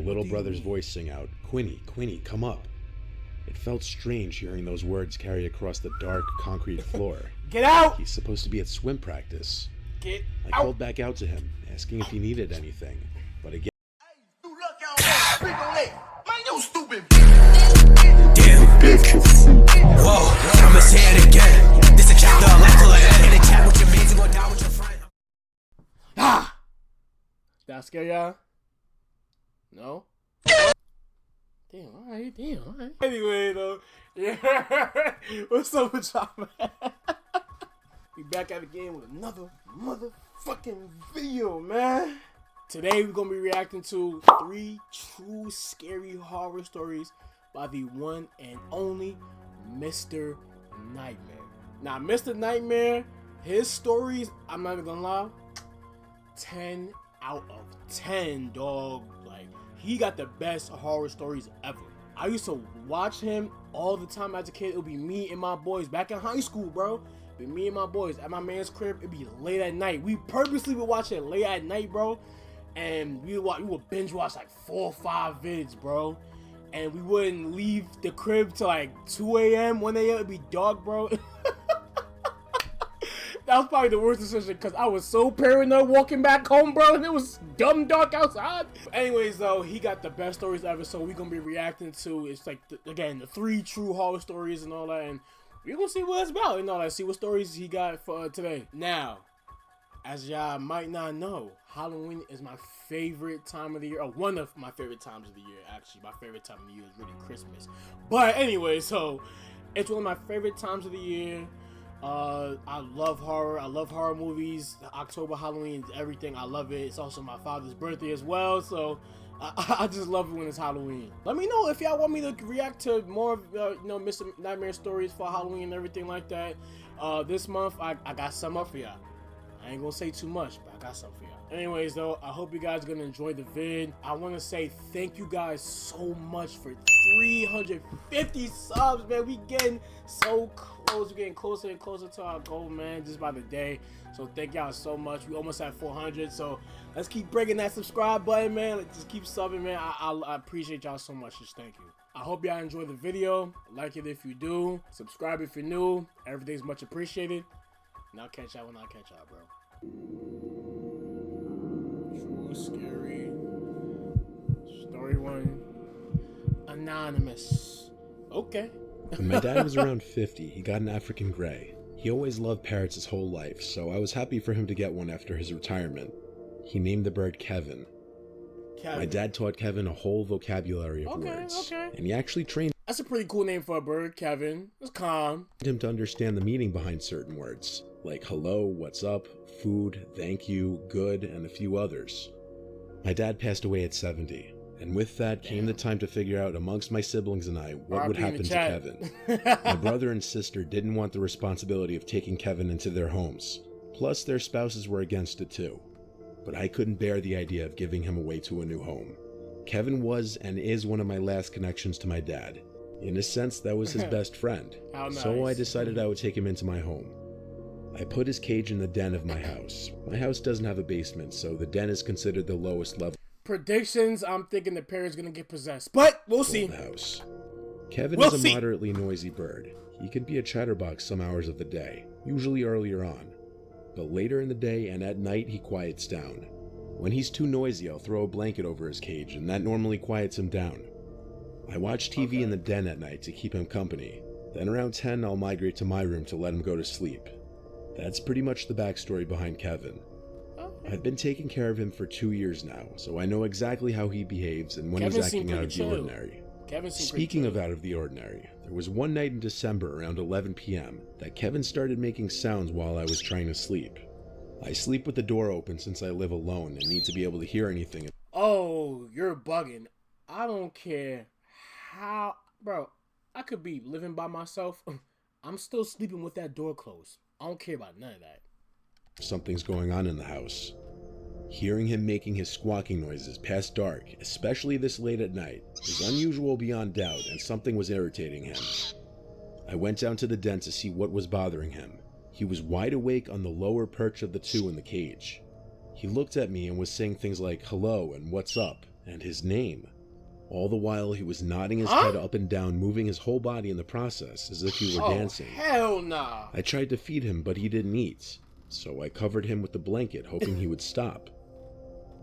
little brother's voice sing out, "Quinny, Quinny, come up." It felt strange hearing those words carry across the dark concrete floor. Get out! He's supposed to be at swim practice. Get I out! called back out to him, asking if he needed anything, but again... Whoa, I'ma say it again. This a chapter of life full of end. In the chat with your mates and go down with your friend. Ah! Did I scare y'all? No? Damn, alright, damn, alright. Anyway, though, yeah. What's up with y'all, man? We back at the game with another motherfucking video, man. Today, we're gonna be reacting to 3 true scary horror stories by the one and only Mr. Nightmare. Now, Mr. Nightmare, his stories, I'm not even gonna lie, 10 out of 10, dog. Like, he got the best horror stories ever. I used to watch him all the time as a kid. It would be me and my boys back in high school, bro. It'd be me and my boys at my man's crib. It'd be late at night. We purposely would watch it late at night, bro. And we would binge watch like 4 or 5 vids, bro. And we wouldn't leave the crib till like 2 a.m., 1 a.m. It'd be dark, bro. That was probably the worst decision because I was so paranoid walking back home, bro, and it was dumb dark outside. Anyways, though, he got the best stories ever, so we're going to be reacting to, it's like, again, the 3 true horror stories and all that, and we're going to see what it's about and all that, see what stories he got for today. Now, as y'all might not know, Halloween is my favorite time of the year, or one of my favorite times of the year, actually. My favorite time of the year is really Christmas. But anyway, so, it's one of my favorite times of the year. I love horror. I love horror movies. October, Halloween, everything. I love it. It's also my father's birthday as well, so I just love it when it's Halloween. Let me know if y'all want me to react to more of, Mr. Nightmare stories for Halloween and everything like that. This month, I got some up for y'all. I ain't gonna say too much, but I got some for y'all. Anyways, though, I hope you guys are gonna enjoy the vid. I want to say thank you guys so much for 350 subs, man. We getting so close. We're getting closer and closer to our goal, man, just by the day. So thank y'all so much. We almost at 400, so let's keep breaking that subscribe button, man. Let's just keep subbing, man. I appreciate y'all so much. Just thank you. I hope y'all enjoy the video. Like it if you do. Subscribe if you're new. Everything's much appreciated. And I'll catch y'all when I catch y'all, bro. True scary story 1. Anonymous. Okay. When my dad was around 50, he got an African Grey. He always loved parrots his whole life, so I was happy for him to get one after his retirement. He named the bird Kevin. My dad taught Kevin a whole vocabulary of words, and he actually trained That's a pretty cool name for a bird, Kevin. It's calm. him to understand the meaning behind certain words, like hello, what's up, food, thank you, good, and a few others. My dad passed away at 70. And with that came the time to figure out amongst my siblings and I what would happen to Kevin. My brother and sister didn't want the responsibility of taking Kevin into their homes. Plus, their spouses were against it too. But I couldn't bear the idea of giving him away to a new home. Kevin was and is one of my last connections to my dad. In a sense, that was his best friend. So I decided I would take him into my home. I put his cage in the den of my house. My house doesn't have a basement, so the den is considered the lowest level. Predictions, I'm thinking the parrot's gonna get possessed, but we'll see. House. Kevin is a moderately noisy bird. He can be a chatterbox some hours of the day, usually earlier on. But later in the day and at night, he quiets down. When he's too noisy, I'll throw a blanket over his cage, and that normally quiets him down. I watch TV in the den at night to keep him company. Then around 10, I'll migrate to my room to let him go to sleep. That's pretty much the backstory behind Kevin. I've been taking care of him for 2 years now, so I know exactly how he behaves and when he's acting out of the ordinary. Speaking of out of the ordinary, there was one night in December around 11 p.m. that Kevin started making sounds while I was trying to sleep. I sleep with the door open since I live alone and need to be able to hear anything. Oh, you're bugging. I don't care how... Bro, I could be living by myself. I'm still sleeping with that door closed. I don't care about none of that. Something's going on in the house. Hearing him making his squawking noises past dark, especially this late at night, was unusual beyond doubt, and something was irritating him. I went down to the den to see what was bothering him. He was wide awake on the lower perch of the 2 in the cage. He looked at me and was saying things like hello and what's up, and his name. All the while, he was nodding his head up and down, moving his whole body in the process, as if he were dancing. Hell nah. I tried to feed him, but he didn't eat, so I covered him with the blanket, hoping he would stop.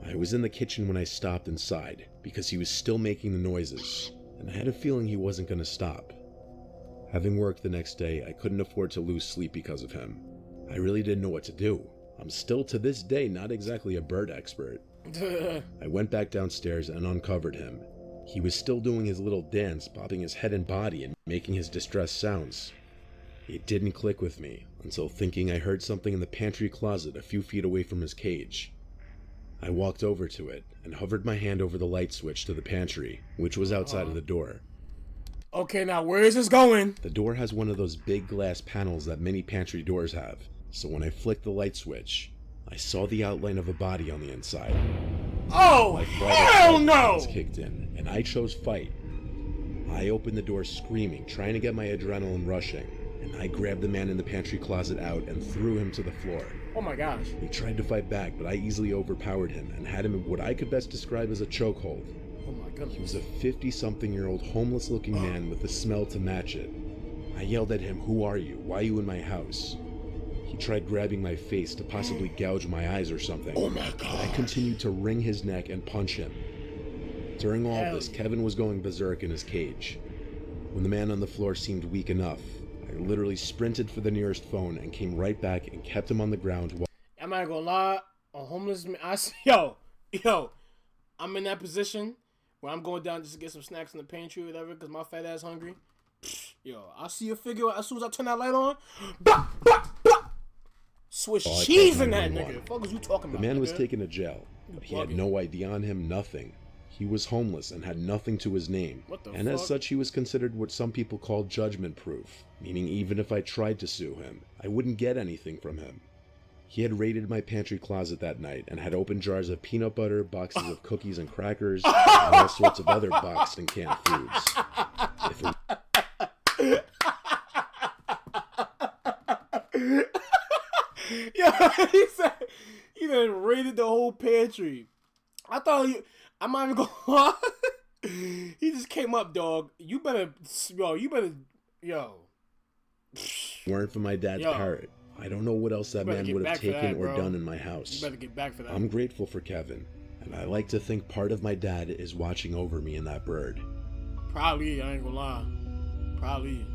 I was in the kitchen when I stopped inside, because he was still making the noises, and I had a feeling he wasn't going to stop. Having work the next day, I couldn't afford to lose sleep because of him. I really didn't know what to do. I'm still to this day not exactly a bird expert. I went back downstairs and uncovered him. He was still doing his little dance, bobbing his head and body and making his distressed sounds. It didn't click with me until thinking I heard something in the pantry closet a few feet away from his cage. I walked over to it and hovered my hand over the light switch to the pantry, which was outside of the door. Okay, now where is this going? The door has one of those big glass panels that many pantry doors have, so when I flicked the light switch, I saw the outline of a body on the inside. Oh, hell no! Kicked in, and I chose fight. I opened the door screaming, trying to get my adrenaline rushing, and I grabbed the man in the pantry closet out and threw him to the floor. Oh my gosh. He tried to fight back, but I easily overpowered him and had him in what I could best describe as a chokehold. Oh my goodness. He was a 50-something-year-old homeless-looking man with the smell to match it. I yelled at him, "Who are you? Why are you in my house?" He tried grabbing my face to possibly gouge my eyes or something. Oh my god. But I continued to wring his neck and punch him. During all this, Kevin was going berserk in his cage. When the man on the floor seemed weak enough, I literally sprinted for the nearest phone and came right back and kept him on the ground while... I'm not gonna lie, a homeless man, yo, I'm in that position where I'm going down just to get some snacks in the pantry or whatever because my fat ass hungry. Yo, I see a figure as soon as I turn that light on. Blah, blah, blah. Swiss cheese in that nigga. The fuck is you talking about? The man was taken to jail, but he had no ID on him, nothing. He was homeless and had nothing to his name. And as such, he was considered what some people call judgment proof, meaning even if I tried to sue him, I wouldn't get anything from him. He had raided my pantry closet that night and had opened jars of peanut butter, boxes of cookies and crackers, and all sorts of other boxed and canned foods. Yeah, he said he done raided the whole pantry. I thought I'm not even gonna lie. He just came up, dog. You better. Weren't for my dad's parrot, I don't know what else that man would have taken or done in my house. You better get back for that. I'm grateful for Kevin, and I like to think part of my dad is watching over me and that bird. Probably, I ain't gonna lie. Probably.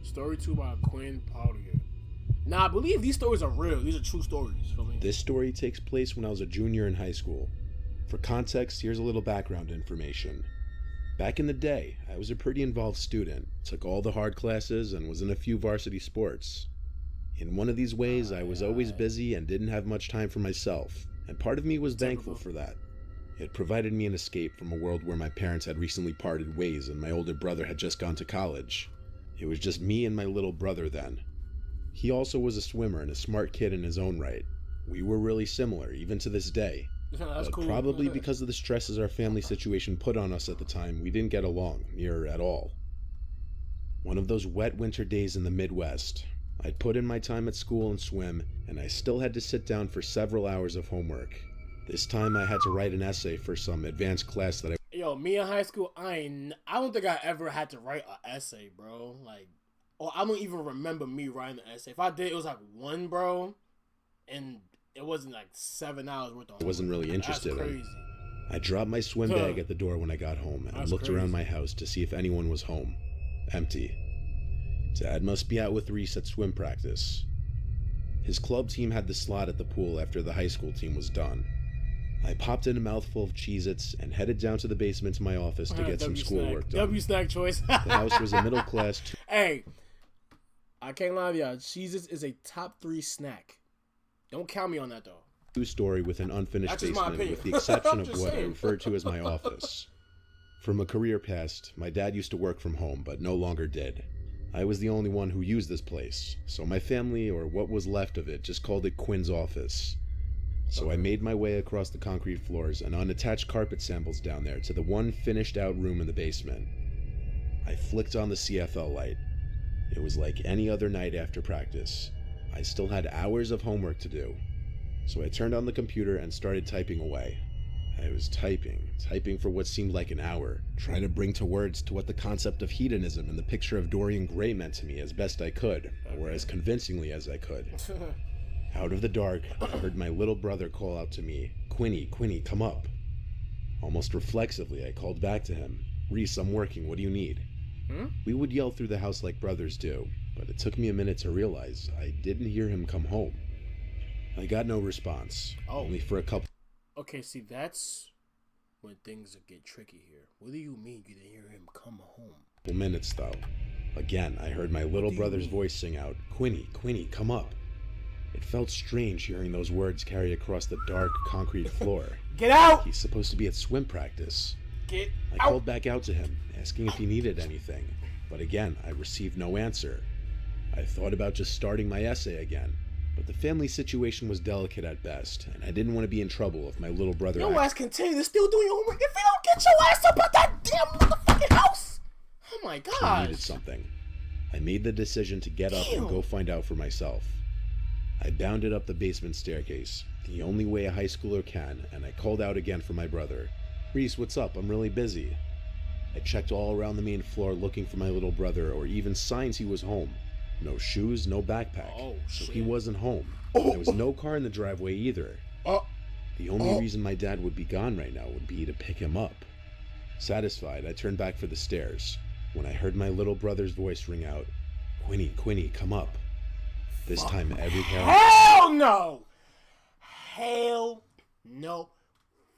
Story 2 by Quinn Paulier. Now, I believe these stories are real. These are true stories for me. This story takes place when I was a junior in high school. For context, here's a little background information. Back in the day, I was a pretty involved student, took all the hard classes, and was in a few varsity sports. In one of these ways, I was always busy and didn't have much time for myself, and part of me was thankful for that. It provided me an escape from a world where my parents had recently parted ways and my older brother had just gone to college. It was just me and my little brother then. He also was a swimmer and a smart kid in his own right. We were really similar, even to this day. That's but cool. Probably because of the stresses our family situation put on us at the time, we didn't get along, near at all. One of those wet winter days in the Midwest, I'd put in my time at school and swim, and I still had to sit down for several hours of homework. This time I had to write an essay for some advanced class that Yo, me in high school, I don't think I ever had to write an essay, bro. Or I don't even remember me writing an essay. If I did, it was like one, bro, and it wasn't like 7 hours worth of. I wasn't really interested That's in. crazy. I dropped my swim bag at the door when I got home, and I looked around my house to see if anyone was home. Empty. Dad must be out with Reese at swim practice. His club team had the slot at the pool after the high school team was done. I popped in a mouthful of Cheez-Its and headed down to the basement to my office to get some schoolwork done. W-snack choice. The house was a middle class. Hey, I can't lie to y'all. Cheez-Its is a top 3 snack. Don't count me on that though. Two-story with an unfinished basement, with the exception of what I referred to as my office. From a career past, my dad used to work from home, but no longer did. I was the only one who used this place, so my family, or what was left of it, just called it Quinn's office. So I made my way across the concrete floors and unattached carpet samples down there to the one finished-out room in the basement. I flicked on the CFL light. It was like any other night after practice. I still had hours of homework to do. So I turned on the computer and started typing away. I was typing for what seemed like an hour, trying to bring to words to what the concept of hedonism and the picture of Dorian Gray meant to me as best I could, or as convincingly as I could. Out of the dark, I heard my little brother call out to me, "Quinny, Quinny, come up." Almost reflexively, I called back to him, "Reese, I'm working, what do you need?" We would yell through the house like brothers do, but it took me a minute to realize I didn't hear him come home. I got no response, only for a couple. Okay, see, that's when things get tricky here. What do you mean you didn't hear him come home? Minutes though. Again, I heard my little brother's voice sing out, "Quinny, Quinny, come up." It felt strange hearing those words carry across the dark concrete floor. Get out! He's supposed to be at swim practice. Get I out! called back out to him, asking if he needed anything, but again, I received no answer. I thought about just starting my essay again, but the family situation was delicate at best, and I didn't want to be in trouble if my little brother... Your ass continue to still doing your homework if you don't get your ass up at that damn motherfucking house! Oh my He god! needed something. I made the decision to get up and go find out for myself. I bounded up the basement staircase, the only way a high schooler can, and I called out again for my brother. "Reese, what's up? I'm really busy." I checked all around the main floor looking for my little brother, or even signs he was home. No shoes, no backpack. So he wasn't home. There was no car in the driveway either. The only reason my dad would be gone right now would be to pick him up. Satisfied, I turned back for the stairs, when I heard my little brother's voice ring out, "Quinny, Quinny, come up." This time every parent... Hell no! Hell no.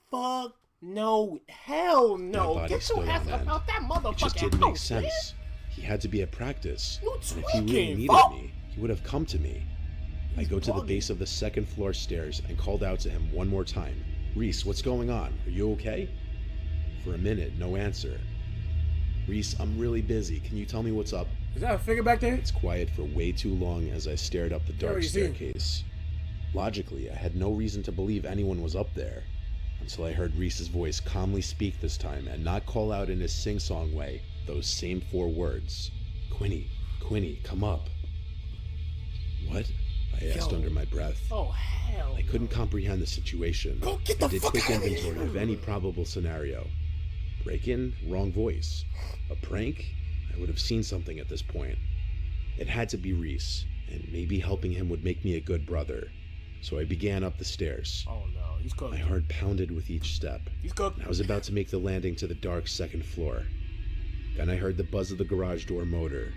Fuck no. Hell no. My body Get your stood ass on up end. out that motherfucking It just didn't make house, man. sense. He had to be at practice. You And if he really tweaking, needed fuck. me, he would have come to me. I go to the base of the second floor stairs and called out to him one more time. "Reese, what's going on? Are you okay?" For a minute, no answer. "Reese, I'm really busy. Can you tell me what's up?" Is that a figure back there? It's quiet for way too long as I stared up the dark already seen. staircase. Logically, I had no reason to believe anyone was up there, until I heard Reese's voice calmly speak this time and not call out in his sing-song way those same 4 words. "Quinny, Quinny, come up." "What?" I asked under my breath. Oh, hell. I couldn't comprehend the situation. Go get I the did fuck quick out of inventory here. of any probable scenario. Break-in, wrong voice. A prank? I would have seen something at this point. It had to be Reese, and maybe helping him would make me a good brother. So I began up the stairs. Oh no, he's cooked. My heart pounded with each step, He's cooked. and I was about to make the landing to the dark second floor. Then I heard the buzz of the garage door motor.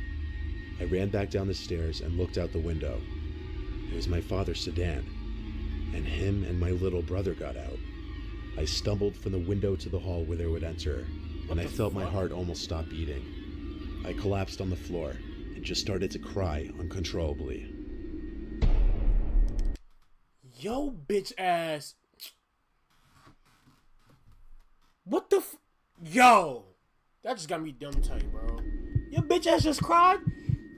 I ran back down the stairs and looked out the window. It was my father's sedan, and him and my little brother got out. I stumbled from the window to the hall where they would enter, and I felt my heart almost stop beating. I collapsed on the floor and just started to cry uncontrollably. Yo, bitch ass. What the f? Yo! That just got me dumb tight, bro. Your bitch ass just cried?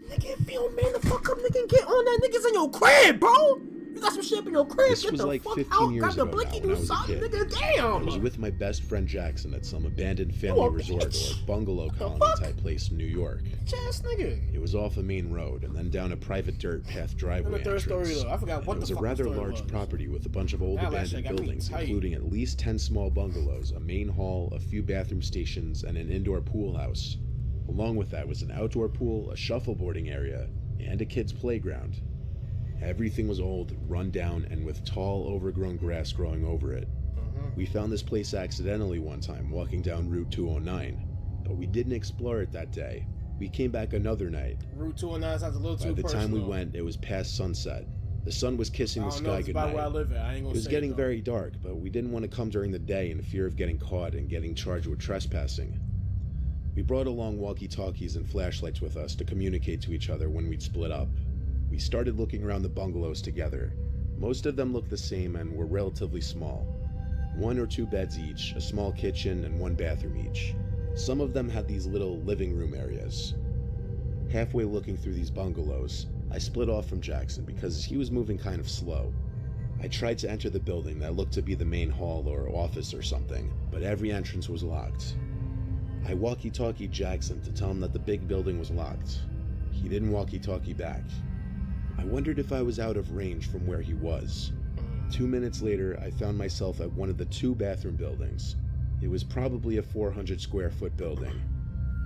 Nigga, if you don't man the fuck up, nigga, get on that niggas in your crib, bro! You got some shit up in your crib, This get was the like fuck 15 out, years grab the ago blicky, now, when do I was a something, kid. nigga, I damn! was with my best friend Jackson at some abandoned family a resort bitch. or bungalow What the colony fuck? type place in New York. Bitch ass nigga. It was off a main road and then down a private dirt path driveway And the third story, entrance. though. I forgot And what it was the a fuck the rather story large was. property with a bunch of old That last shit abandoned got me buildings, tight. including at least 10 small bungalows, a main hall, a few bathroom stations, and an indoor pool house. Along with that was an outdoor pool, a shuffleboarding area, and a kid's playground. Everything was old, run down, and with tall, overgrown grass growing over it. We found this place accidentally one time walking down Route 209, but we didn't explore it that day. We came back another night. Route 209 sounds a little too By the personal. time we went, it was past sunset. The sun was kissing I the don't know, sky it's about where I goodnight. live at. I ain't It gonna was say getting though. very dark, but we didn't want to come during the day in fear of getting caught and getting charged with trespassing. We brought along walkie-talkies and flashlights with us to communicate to each other when we'd split up. We started looking around the bungalows together. Most of them looked the same and were relatively small. 1 or 2 beds each, a small kitchen, and 1 bathroom each. Some of them had these little living room areas. Halfway looking through these bungalows, I split off from Jackson because he was moving kind of slow. I tried to enter the building that looked to be the main hall or office or something, but every entrance was locked. I walkie-talkied Jackson to tell him that the big building was locked. He didn't walkie-talkie back. I wondered if I was out of range from where he was. 2 minutes later, I found myself at one of the 2 bathroom buildings. It was probably a 400 square foot building.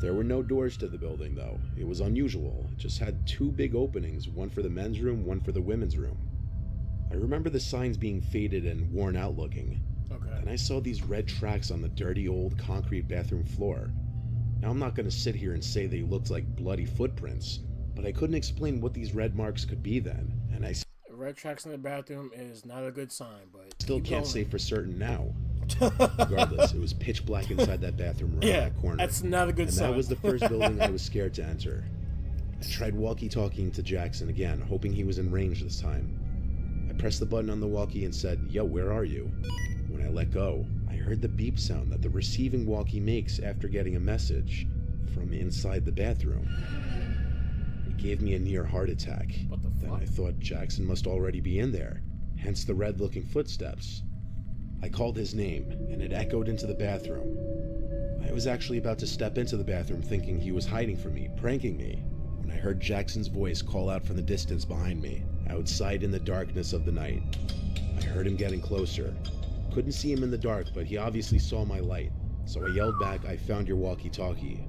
There were no doors to the building though. It was unusual. It just had 2 big openings, one for the men's room, one for the women's room. I remember the signs being faded and worn out looking. Okay. Then I saw these red tracks on the dirty old concrete bathroom floor. Now I'm not going to sit here and say they looked like bloody footprints, but I couldn't explain what these red marks could be then, and I Red tracks in the bathroom is not a good sign, but still can't say for certain now. Regardless, it was pitch black inside that bathroom right in that corner. That's not a good sign. And that was the first building I was scared to enter. I tried walkie-talkieing to Jackson again, hoping he was in range this time. I pressed the button on the walkie and said, "Yo, where are you?" When I let go, I heard the beep sound that the receiving walkie makes after getting a message from inside the bathroom. It gave me a near heart attack. What the Then fuck? I thought Jackson must already be in there, hence the red-looking footsteps. I called his name, and it echoed into the bathroom. I was actually about to step into the bathroom thinking he was hiding from me, pranking me, when I heard Jackson's voice call out from the distance behind me, outside in the darkness of the night. I heard him getting closer. Couldn't see him in the dark, but he obviously saw my light, so I yelled back, "I found your walkie-talkie."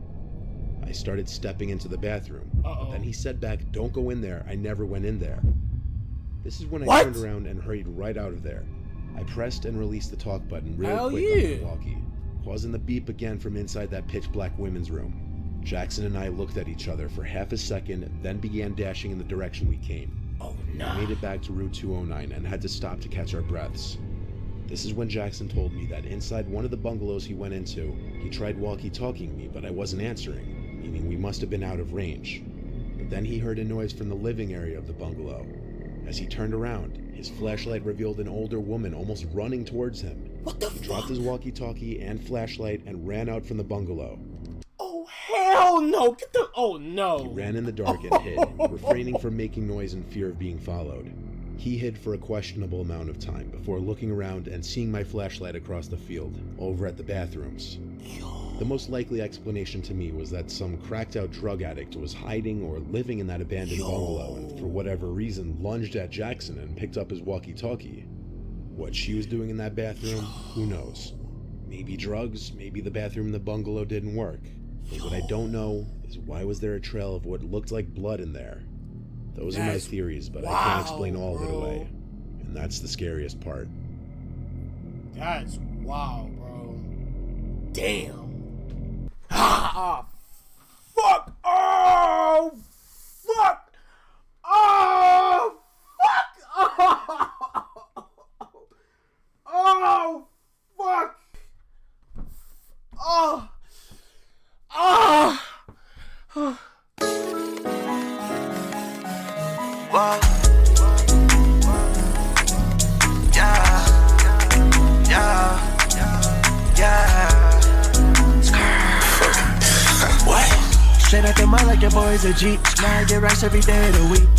I started stepping into the bathroom, but then he said back, "Don't go in there, I never went in there." This is when I turned around and hurried right out of there. I pressed and released the talk button real quick on the walkie, causing the beep again from inside that pitch black women's room. Jackson and I looked at each other for half a second, then began dashing in the direction we came. Oh no. We made it back to Route 209 and had to stop to catch our breaths. This is when Jackson told me that inside one of the bungalows he went into, he tried walkie-talkieing me, but I wasn't answering, meaning we must have been out of range. But then he heard a noise from the living area of the bungalow. As he turned around, his flashlight revealed an older woman almost running towards him. What the He fuck? dropped his walkie-talkie and flashlight and ran out from the bungalow. Oh hell no! Get the. Oh no! He ran in the dark and hid, refraining from making noise in fear of being followed. He hid for a questionable amount of time before looking around and seeing my flashlight across the field, over at the bathrooms. The most likely explanation to me was that some cracked-out drug addict was hiding or living in that abandoned bungalow and for whatever reason lunged at Jackson and picked up his walkie-talkie. What she was doing in that bathroom, who knows? Maybe drugs, maybe the bathroom in the bungalow didn't work. But what I don't know is why was there a trail of what looked like blood in there? Those are my theories, but I can't explain all of it away. And that's the scariest part. That's wow, bro. Damn. Ah, fuck. Oh, fuck. Oh, fuck. Oh, fuck. Oh. Oh. Whoa. Yeah. What? Straight out the mud like your boy's a G. Now I get racks every day of the week.